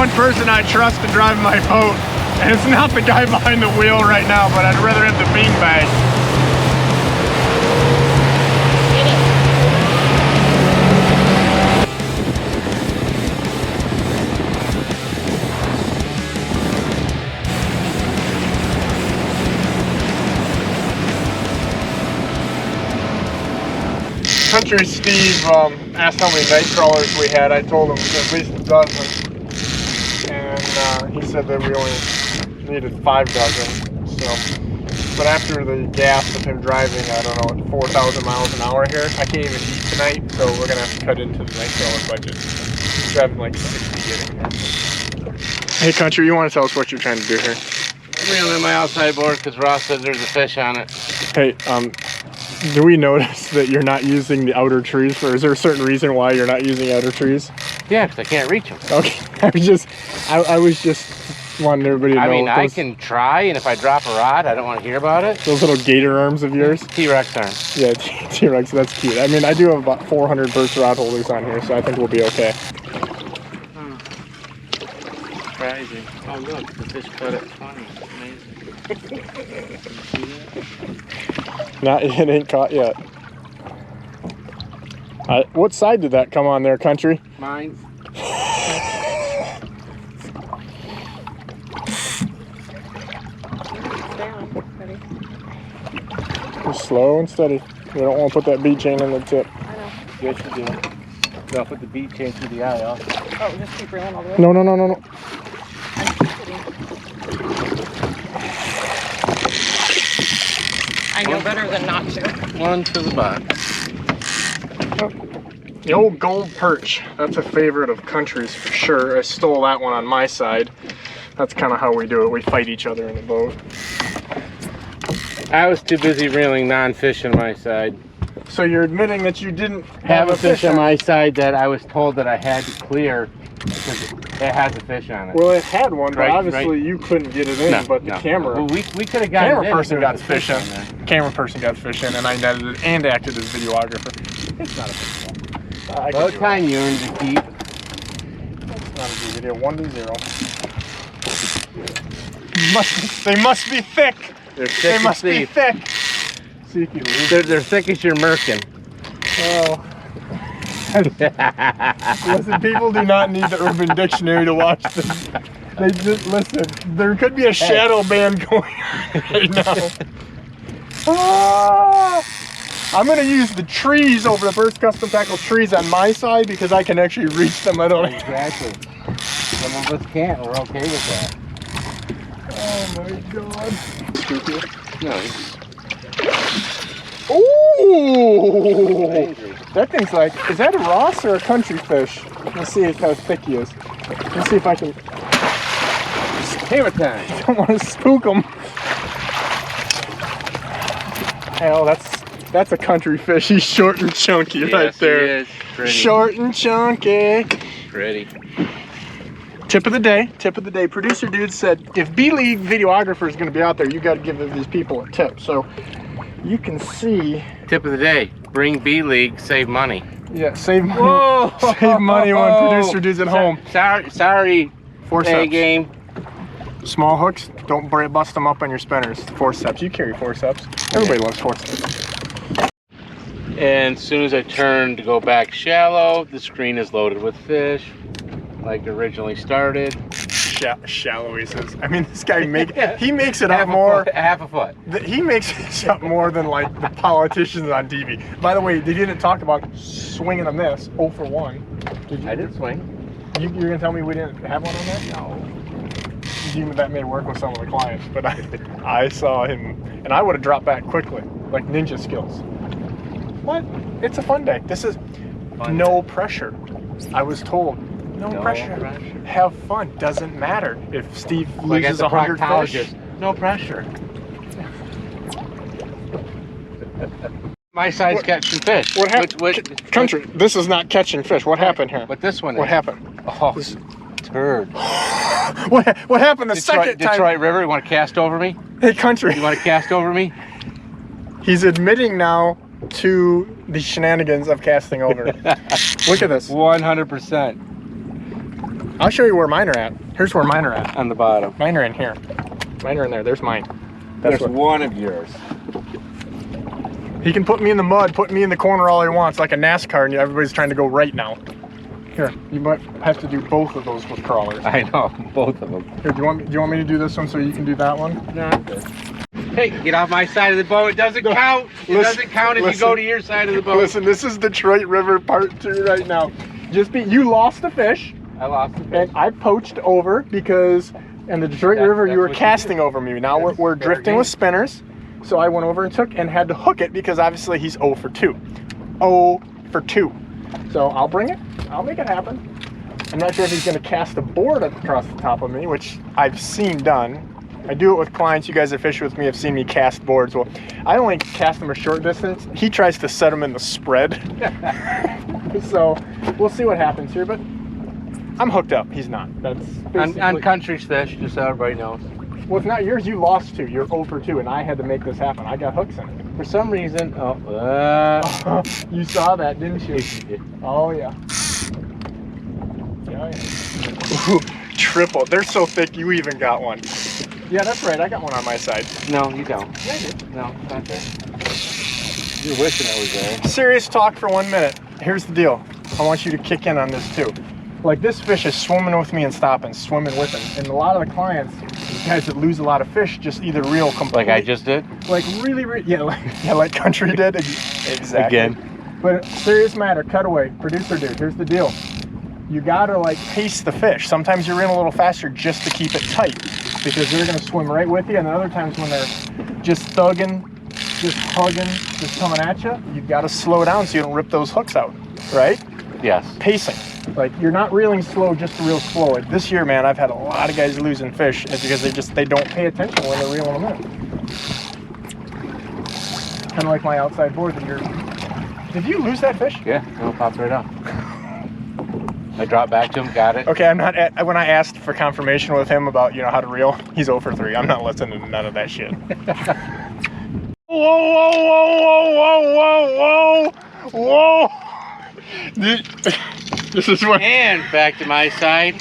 one person I trust to drive my boat, and it's not the guy behind the wheel right now, but I'd rather have the beanbag. Country Steve asked how many night crawlers we had. I told him at least a dozen, and he said that we only needed 5 dozen. So, but after the gas of him driving, I don't know, 4,000 miles an hour here, I can't even eat tonight. So we're gonna have to cut into the night crawler budget. He's driving like 60 getting here. Hey, Country, you want to tell us what you're trying to do here? I'm reeling my outside board because Ross said there's a fish on it. Hey, do we notice that you're not using the outer trees? Or is there a certain reason why you're not using outer trees? Yeah, because I can't reach them. Okay, I was just wanting everybody to know. I mean, I can try, and if I drop a rod, I don't want to hear about it. Those little gator arms of yours? T-Rex arms. Yeah, T-Rex, that's cute. I mean, I do have about 400 Burst rod holders on here, so I think we'll be okay. Surprising. Oh, look, the fish cut at 20. Amazing. It ain't caught yet. What side did that come on there, Country? Mine. Just slow and steady. We don't want to put that bead chain in the tip. I know. Yes, you do. So I'll put the bead chain through the eye off. Oh, just keep reeling all the way. No, no, no, no, no. I know better than not to. One to the box. The old gold perch. That's a favorite of Country's for sure. I stole that one on my side. That's kind of how we do it. We fight each other in the boat. I was too busy reeling non-fish on my side. So you're admitting that you didn't Have a fish on my side that I was told that I had to clear because it has a fish on it. Well, it had one, but Right, obviously you couldn't get it in. No, but the no. camera, Well, we could have got camera it in person if got there the was fish a in. on there. Camera person got the fish in, and I edited and acted as videographer. It's not a big deal. About time you earned your keep. It's not a big deal. 1-0. They must be thick. They're thick. They must be thick. See if you leave. They're thick as your merkin. Oh. Listen, people do not need the Urban Dictionary to watch this. They just listen. There could be a shadow band going on right now. Ah! I'm gonna use the trees over the Burst Custom Tackle trees on my side because I can actually reach them. I don't. Exactly. Some of us can't. We're okay with that. Oh my God. No. Ooh! That thing's like, is that a Ross or a Country fish? Let's see how thick he is. Let's see if I can. Camera time. I don't want to spook him. Hell, that's a Country fish. He's short and chunky right there. He is. Pretty. Short and chunky. Pretty. Tip of the day. Tip of the day. Producer dude said if B-League videographer is going to be out there, you got to give these people a tip. So you can see. Tip of the day. Bring B-League. Save money. Yeah, save money. Whoa! Save money when producer dude's at home. Sorry. Forceps. Game. Small hooks, don't bust them up on your spinners. Forceps, you carry forceps. Everybody loves forceps. And as soon as I turn to go back shallow, the screen is loaded with fish, like originally started. Shallow, he says. I mean, this guy he makes it up more. Half a foot. He makes it up more than like the politicians on TV. By the way, they didn't talk about swinging on this. 0 for 1. I did swing. You're gonna tell me we didn't have one on that? No. Even that may work with some of the clients, but I saw him, and I would have dropped back quickly, like ninja skills. What? It's a fun day. This is no pressure. I was told, no pressure. Have fun. Doesn't matter if Steve loses 100 fish. No pressure. My side's catching fish. What happened? Country, this is not catching fish. What happened here? But this one is. What happened? Oh, turd. What happened the second time? Detroit River, you want to cast over me? Hey, Country. You want to cast over me? He's admitting now to the shenanigans of casting over. Look at this. 100%. I'll show you where mine are at. Here's where mine are at. On the bottom. Mine are in here. Mine are in there. There's mine. That's one of yours. He can put me in the mud, put me in the corner all he wants, like a NASCAR, and everybody's trying to go right now. Here, you might have to do both of those with crawlers. I know, both of them. Here, do you want me to do this one so you can do that one? No, I'm good. Hey, get off my side of the boat. It doesn't count. It doesn't count if you go to your side of the boat. Listen, this is Detroit River Part 2 right now. You lost a fish. I lost the fish. And I poached over because in the Detroit River you were casting over me. Now we're drifting with spinners. So I went over and had to hook it because obviously he's 0 for 2. 0 for 2. So I'll bring it. I'll make it happen. I'm not sure if he's going to cast a board across the top of me, which I've seen done. I do it with clients. You guys that fish with me have seen me cast boards. Well, I only cast them a short distance. He tries to set them in the spread. So we'll see what happens here, but I'm hooked up. He's not. That's on country's fish, just so everybody knows. Well, it's not yours. You lost 2. You're 0 for 2, and I had to make this happen. I got hooks in it. For some reason, you saw that, didn't you? Oh, yeah. Yeah. Ooh, triple. They're so thick, you even got one. Yeah, that's right. I got one on my side. No, you don't. Yeah, I did. No, it's not there. You're wishing I was there. Serious talk for 1 minute. Here's the deal. I want you to kick in on this, too. Like, this fish is swimming with me and stopping, swimming with him. And a lot of the clients, these guys that lose a lot of fish, just either reel completely. Like I just did? Like really, like Country did. Exactly. Again. But serious matter, cutaway, producer dude, here's the deal. You gotta like pace the fish. Sometimes you reel a little faster just to keep it tight because they're gonna swim right with you. And then other times when they're just thugging, just hugging, just coming at you, you gotta slow down so you don't rip those hooks out, right? Yes. Pacing. Like you're not reeling slow just to reel slow. Like this year, man, I've had a lot of guys losing fish because they don't pay attention when they're reeling them in. Kind of like my outside board that you're. Did you lose that fish? Yeah, it'll pop right up. I dropped back to him, got it. Okay, I'm not. When I asked for confirmation with him about how to reel, he's 0 for 3. I'm not listening to none of that shit. Whoa, whoa, whoa, whoa, whoa, whoa, whoa! This is what. And back to my side.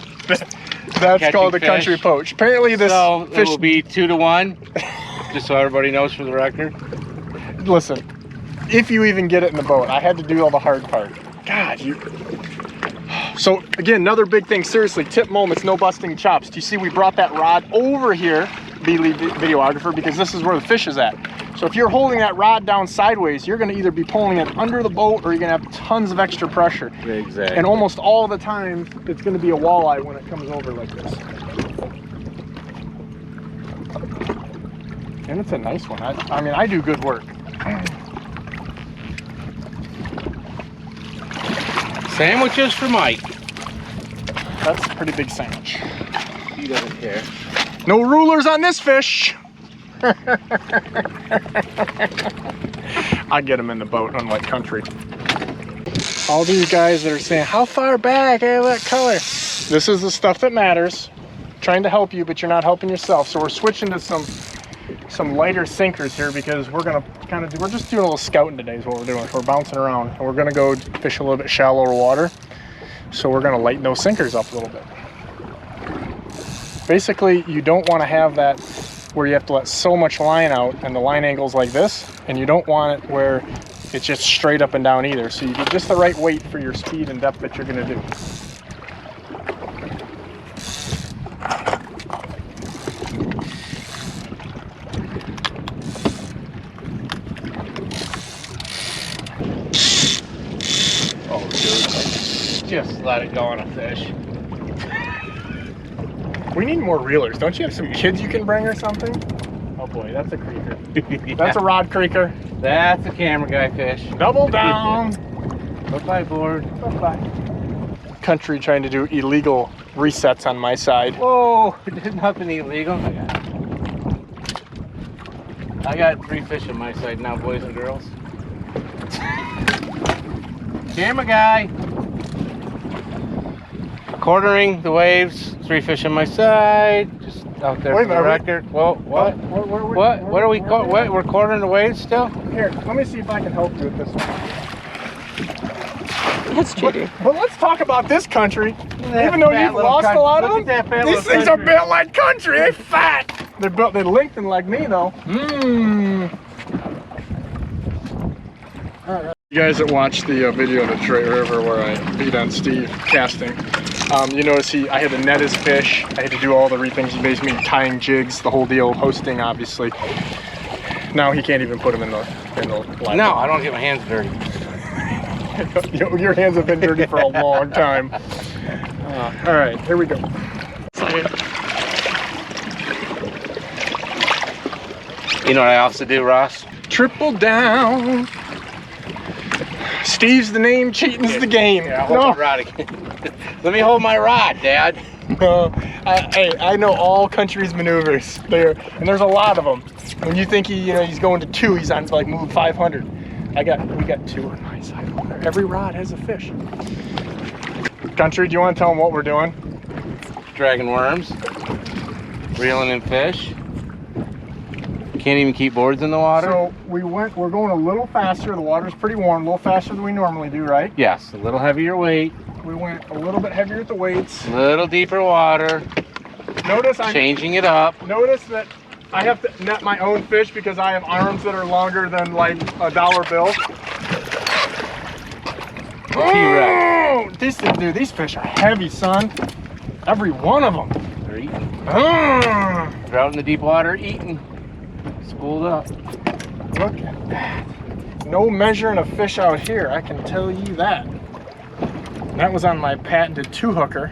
That's called a country poach. Apparently, this fish it will be 2 to 1. Just so everybody knows for the record. Listen, if you even get it in the boat, I had to do all the hard part. God, you. So again, another big thing. Seriously, tip moments, no busting chops. Do you see we brought that rod over here, videographer, because this is where the fish is at. So if you're holding that rod down sideways, you're going to either be pulling it under the boat or you're going to have tons of extra pressure. Exactly. And almost all the time, it's going to be a walleye when it comes over like this. And it's a nice one. I mean, I do good work. Sandwiches for Mike. That's a pretty big sandwich. He doesn't care. No rulers on this fish. I get them in the boat, unlike Country. All these guys that are saying, how far back? Hey, what color? This is the stuff that matters. Trying to help you, but you're not helping yourself. So we're switching to some lighter sinkers here because we're gonna we're just doing a little scouting today is what we're doing. We're bouncing around and we're gonna go fish a little bit shallower water. So we're gonna lighten those sinkers up a little bit. Basically, you don't want to have that where you have to let so much line out and the line angle's like this, and you don't want it where it's just straight up and down either. So you get just the right weight for your speed and depth that you're gonna do. Oh, dude. Just let it go on a fish. We need more reelers. Don't you have some kids you can bring or something? Oh boy, that's a creeker. Yeah. That's a rod creeker. That's a camera guy fish. Double down. Bye-bye board. Bye-bye. Country trying to do illegal resets on my side. Whoa, there's nothing illegal. I got 3 fish on my side now, boys and girls. Camera guy. Quartering the waves, 3 fish on my side. Just out there for the record. Whoa, what? What are we? We're quartering the waves still? Here, let me see if I can help you with this one. That's cheating. But let's talk about this country. Even though you've lost a lot of them, these things are built like country. They're fat. They lengthen like me though. You guys that watched the video of the Detroit River where I beat on Steve casting, you notice I had to net his fish. I had to do all the things. He made me tying jigs, the whole deal, hosting obviously. Now he can't even put them in the line. No, I don't get my hands dirty. Your hands have been dirty for a long time. All right, here we go. You know what I also do, Ross? Triple down. Steve's the name, cheating's the game. Yeah, hold my rod again. Let me hold my rod, Dad. Hey, I know all country's maneuvers there, and there's a lot of them. When you think he's going to 2, he's on like move 500. We got 2 on my side. Every rod has a fish. Country, do you want to tell them what we're doing? Dragging worms, reeling in fish. Can't even keep boards in the water. So we're going a little faster. The water's pretty warm, a little faster than we normally do, right? Yes, a little heavier weight. We went a little bit heavier at the weights. A little deeper water. Notice I'm changing it up. Notice that I have to net my own fish because I have arms that are longer than like a dollar bill. Oh, these fish are heavy, son. Every one of them. They're eating. They're out in the deep water eating. Spooled up. Look at that. No measuring a fish out here, I can tell you that. That was on my patented 2-hooker.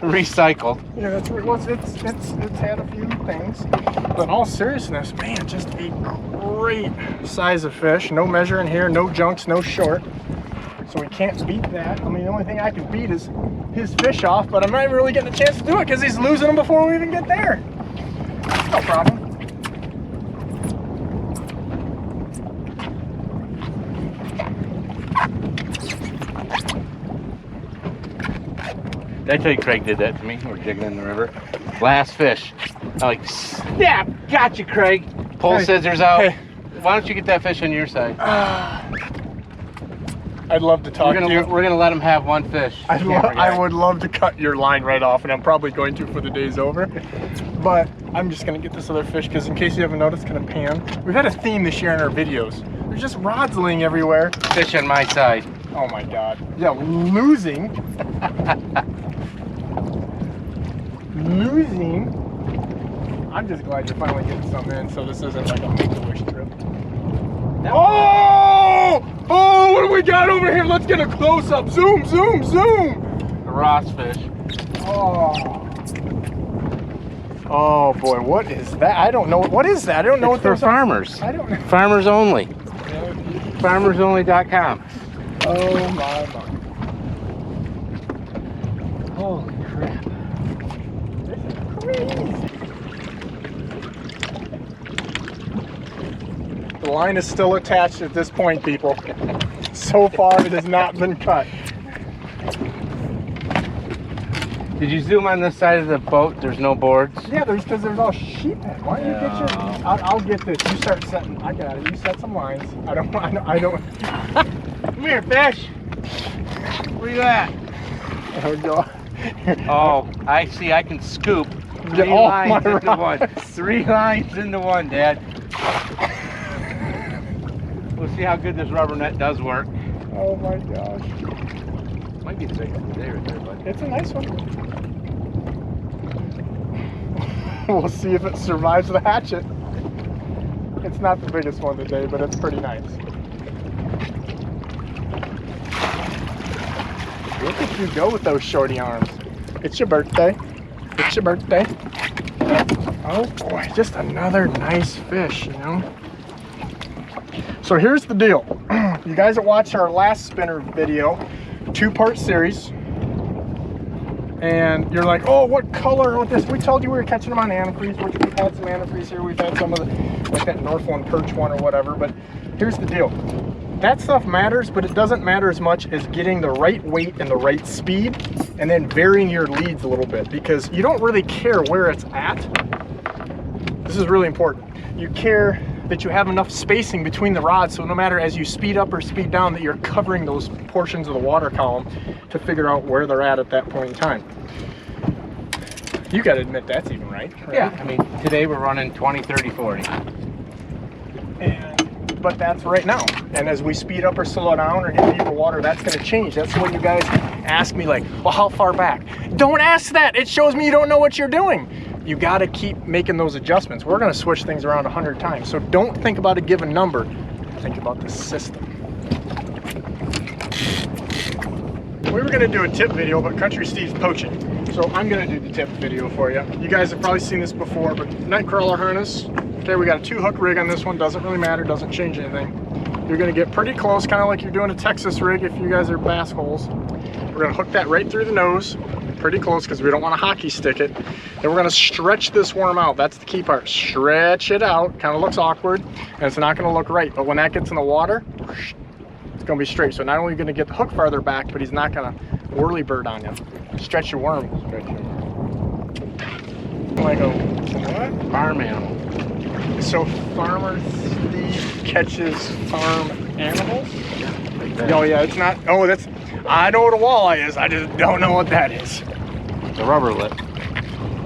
Recycled. Yeah, that's what it was. It's had a few things. But in all seriousness, man, just a great size of fish. No measuring here, no junks, no short. So we can't beat that. I mean, the only thing I can beat is his fish off, but I'm not even really getting a chance to do it because he's losing them before we even get there. No problem. Did I tell you Craig did that to me? We're jigging in the river. Last fish. I'm like, snap! Got you, Craig. Pull scissors out. Hey. Why don't you get that fish on your side? I'd love to talk to you. We're gonna let him have one fish. I would love to cut your line right off, and I'm probably going to for the day's over. But I'm just gonna get this other fish because in case you haven't noticed, kind of pan. We've had a theme this year in our videos. There's just rods laying everywhere. Fish on my side. Oh my God. Yeah, losing. Losing. I'm just glad you're finally getting some in, so this isn't like a make-a-wish trip. Oh! Oh, what do we got over here? Let's get a close-up. Zoom, zoom, zoom. A Ross fish. Oh. Oh boy, what is that? I don't know. What is that? I don't know what they're for farmers. I don't know. Farmers only. FarmersOnly.com. Oh my. Holy crap. This is crazy. The line is still attached at this point, people. So far, it has not been cut. Did you zoom on this side of the boat? There's no boards? Yeah, because there's all sheephead. Why don't you get your... I'll get this. You start setting... I got it. You set some lines. I don't... Come here, fish. Where you at? There we go. Oh, I see. I can scoop 3 lines into one. 3 lines into one, Dad. We'll see how good this rubber net does work. Oh my gosh. Might be the biggest of the day right there, bud. It's a nice one. We'll see if it survives the hatchet. It's not the biggest one today, but it's pretty nice. Look at you go with those shorty arms. It's your birthday. It's your birthday. Oh boy, just another nice fish, you know? So here's the deal. You guys that watched our last spinner video, 2-part series, and you're like, oh, what color with this? We told you we were catching them on antifreeze, which we've had some antifreeze here. We've had some of the, like that Northland perch one or whatever, but here's the deal. That stuff matters, but it doesn't matter as much as getting the right weight and the right speed, and then varying your leads a little bit, because you don't really care where it's at. This is really important. You care that you have enough spacing between the rods, so no matter as you speed up or speed down, that you're covering those portions of the water column to figure out where they're at that point in time. You got to admit that's even right? Yeah, I mean, today we're running 20, 30, 40. But that's right now. And as we speed up or slow down or get deeper water, that's going to change. That's when you guys ask me like, well, how far back? Don't ask that. It shows me you don't know what you're doing. You got to keep making those adjustments. We're going to switch things around 100 times. So don't think about a given number. Think about the system. We were going to do a tip video, but Country Steve's poaching. So I'm going to do the tip video for you. You guys have probably seen this before, but night crawler harness. Okay, we got a 2-hook rig on this one. Doesn't really matter, doesn't change anything. You're going to get pretty close, kind of like you're doing a Texas rig if you guys are bass holes. We're going to hook that right through the nose, pretty close because we don't want to hockey stick it. Then we're going to stretch this worm out. That's the key part. Stretch it out. Kind of looks awkward, and it's not going to look right. But when that gets in the water, it's going to be straight. So not only are you going to get the hook farther back, but he's not going to whirly bird on you. Stretch your worm. Stretch your worm. Like a what? Farm animal. So Farmer Steve catches farm animals? Oh yeah, it's not. Oh, that's. I know what a walleye is. I just don't know what that is. It's a rubber lip.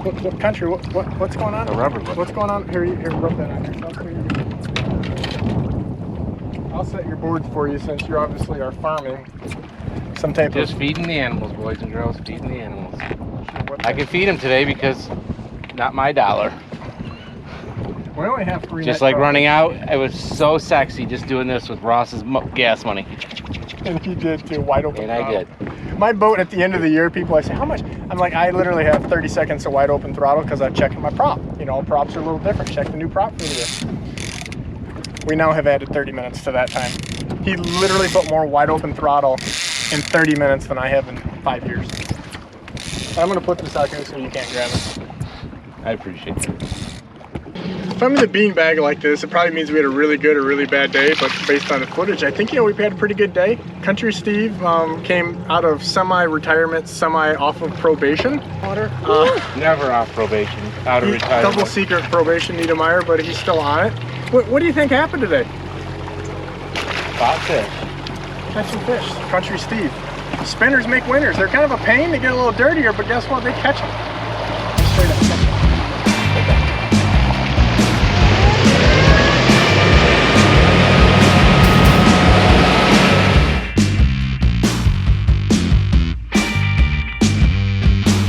What country? What's going on? A rubber lip. What's going on? Here, rub that on yourself. I'll set your boards for you since you obviously are farming. Some type Just of. feeding the animals, boys and girls. Feeding the animals. I can feed them today because not my dollar. We only have 3. Just like running out, it was so sexy just doing this with Ross's gas money. And you did too, wide open. And I did. My boat at the end of the year, people I say, how much? I'm like, I literally have 30 seconds of wide open throttle because I'm checking my prop. You know, props are a little different. Check the new prop for the year. We now have added 30 minutes to that time. He literally put more wide open throttle in 30 minutes than I have in 5 years. I'm gonna put this out here so you can't grab it. I appreciate it. If I'm in the beanbag like this, it probably means we had a really good or really bad day, but based on the footage, I think, we've had a pretty good day. Country Steve came out of semi-retirement, semi-off of probation. Never off probation, out of retirement. Double secret probation, Niedermeyer, but he's still on it. What do you think happened today? Spot fish. Catching fish. Country Steve. Spinners make winners. They're kind of a pain. They get a little dirtier, but guess what? They catch them.